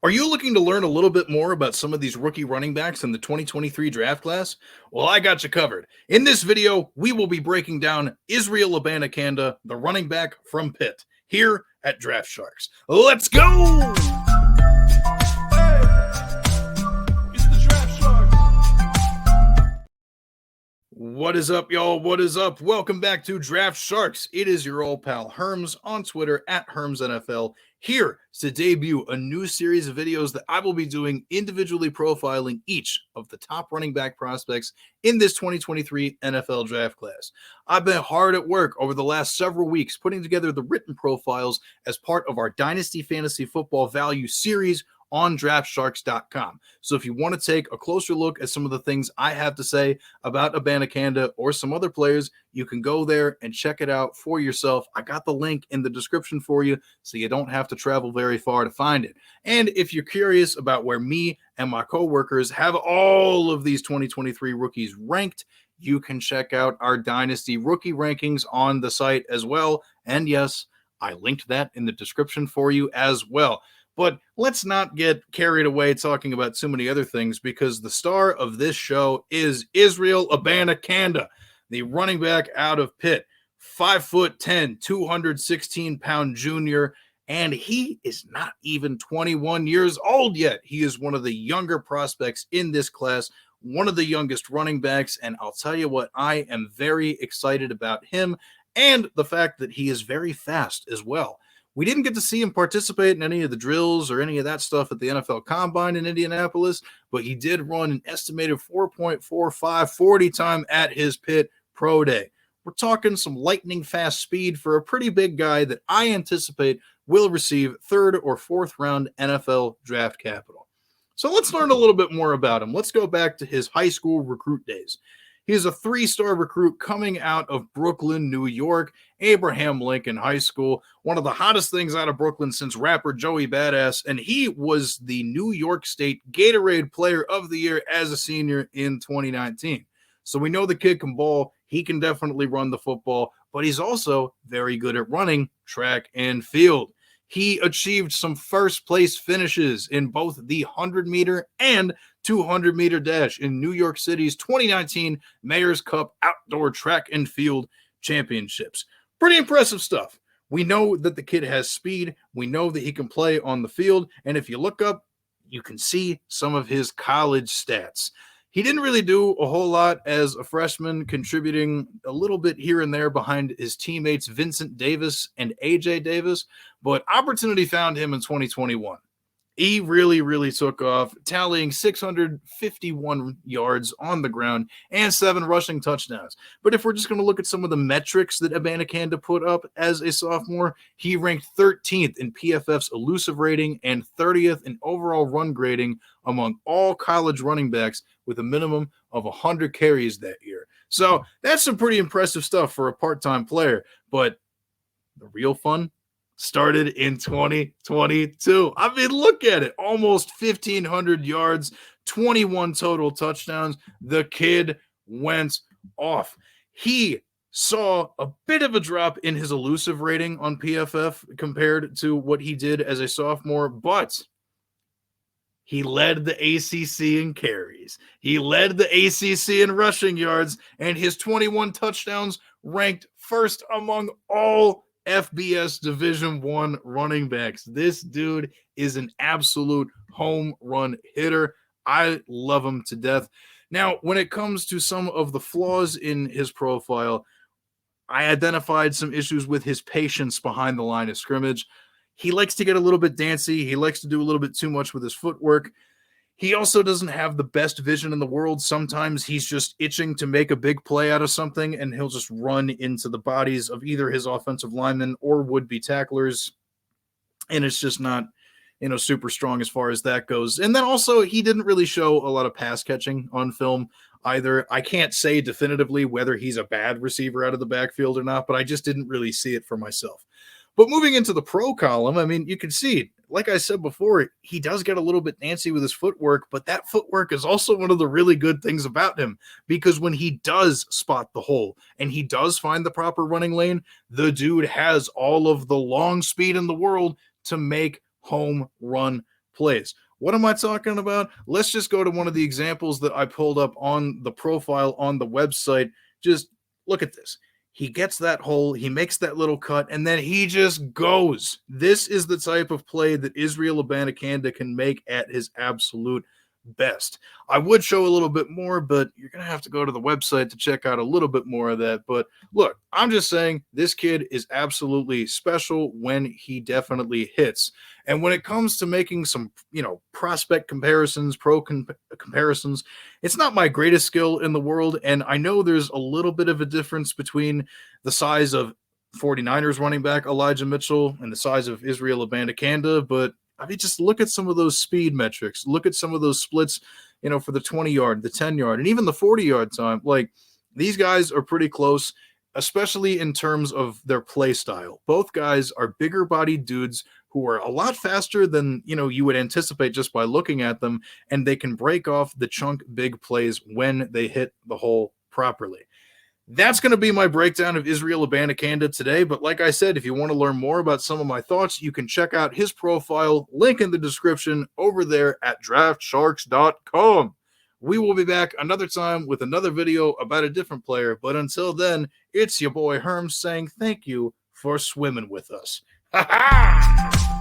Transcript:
Are you looking to learn a little bit more about some of these rookie running backs in the 2023 draft class? Well, I got you covered. In this video, we will be breaking down Israel Abanikanda, the running back from Pitt, here at Draft Sharks. Let's go! What is up, y'all? What is up? Welcome back to Draft Sharks. It is your old pal Herms on Twitter at HermsNFL, here to debut a new series of videos that I will be doing individually profiling each of the top running back prospects in this 2023 NFL draft class. I've been hard at work over the last several weeks putting together the written profiles as part of our Dynasty Fantasy Football Value series on draftsharks.com. So if you want to take a closer look at some of the things I have to say about Abanikanda or some other players, you can go there and check it out for yourself. I got the link in the description for you, so you don't have to travel very far to find it. And if you're curious about where me and my coworkers have all of these 2023 rookies ranked, you can check out our Dynasty rookie rankings on the site as well. And yes, I linked that in the description for you as well. But let's not get carried away talking about too many other things, because the star of this show is Israel Abanikanda, the running back out of Pitt, 5'10", 216-pound junior, and he is not even 21 years old yet. He is one of the younger prospects in this class, one of the youngest running backs, and I'll tell you what, I am very excited about him and the fact that he is very fast as well. We didn't get to see him participate in any of the drills or any of that stuff at the NFL Combine in Indianapolis, but he did run an estimated 4.45 40 time at his Pitt Pro Day. We're talking some lightning fast speed for a pretty big guy that I anticipate will receive third or fourth round NFL draft capital. So let's learn a little bit more about him. Let's go back to his high school recruit days. He's a three-star recruit coming out of Brooklyn, New York, Abraham Lincoln High School, one of the hottest things out of Brooklyn since rapper Joey Badass, and he was the New York State Gatorade Player of the Year as a senior in 2019. So we know the kid can ball. He can definitely run the football, but he's also very good at running track and field. He achieved some first-place finishes in both the 100-meter and 200-meter dash in New York City's 2019 Mayor's Cup Outdoor Track and Field Championships. Pretty impressive stuff. We know that the kid has speed. We know that he can play on the field. And if you look up, you can see some of his college stats. He didn't really do a whole lot as a freshman, contributing a little bit here and there behind his teammates Vincent Davis and AJ Davis, but opportunity found him in 2021. He really took off, tallying 651 yards on the ground and 7 rushing touchdowns. But if we're just going to look at some of the metrics that Abanikanda put up as a sophomore, he ranked 13th in PFF's elusive rating and 30th in overall run grading among all college running backs, with a minimum of 100 carries that year. So that's some pretty impressive stuff for a part-time player. But the real fun started in 2022. I mean, look at it. Almost 1,500 yards, 21 total touchdowns. The kid went off. He saw a bit of a drop in his elusive rating on PFF compared to what he did as a sophomore, but he led the ACC in carries. He led the ACC in rushing yards, and his 21 touchdowns ranked first among all FBS Division I running backs. This dude is an absolute home run hitter. I love him to death. Now, when it comes to some of the flaws in his profile, I identified some issues with his patience behind the line of scrimmage. He likes to get a little bit dancy. He likes to do a little bit too much with his footwork. He also doesn't have the best vision in the world. Sometimes he's just itching to make a big play out of something, and he'll just run into the bodies of either his offensive linemen or would-be tacklers, and it's just not, super strong as far as that goes. And then also, he didn't really show a lot of pass catching on film either. I can't say definitively whether he's a bad receiver out of the backfield or not, but I just didn't really see it for myself. But moving into the pro column, I mean, you can see, like I said before, he does get a little bit antsy with his footwork, but that footwork is also one of the really good things about him, because when he does spot the hole and he does find the proper running lane, the dude has all of the long speed in the world to make home run plays. What am I talking about? Let's just go to one of the examples that I pulled up on the profile on the website. Just look at this. He gets that hole, he makes that little cut, and then he just goes. This is the type of play that Israel Abanikanda can make at his absolute best. I would show a little bit more, but you're going to have to go to the website to check out a little bit more of that. But look, I'm just saying this kid is absolutely special when he definitely hits. And when it comes to making some, prospect comparisons, comparisons, it's not my greatest skill in the world. And I know there's a little bit of a difference between the size of 49ers running back Elijah Mitchell and the size of Israel Abanikanda, but I mean, just look at some of those speed metrics. Look at some of those splits, for the 20-yard, the 10-yard, and even the 40-yard time. Like, these guys are pretty close, especially in terms of their play style. Both guys are bigger-bodied dudes who are a lot faster than, you would anticipate just by looking at them, and they can break off the chunk big plays when they hit the hole properly. That's going to be my breakdown of Israel Abanikanda today. But like I said, if you want to learn more about some of my thoughts, you can check out his profile, link in the description over there at draftsharks.com. We will be back another time with another video about a different player. But until then, it's your boy Herms saying thank you for swimming with us. Ha ha!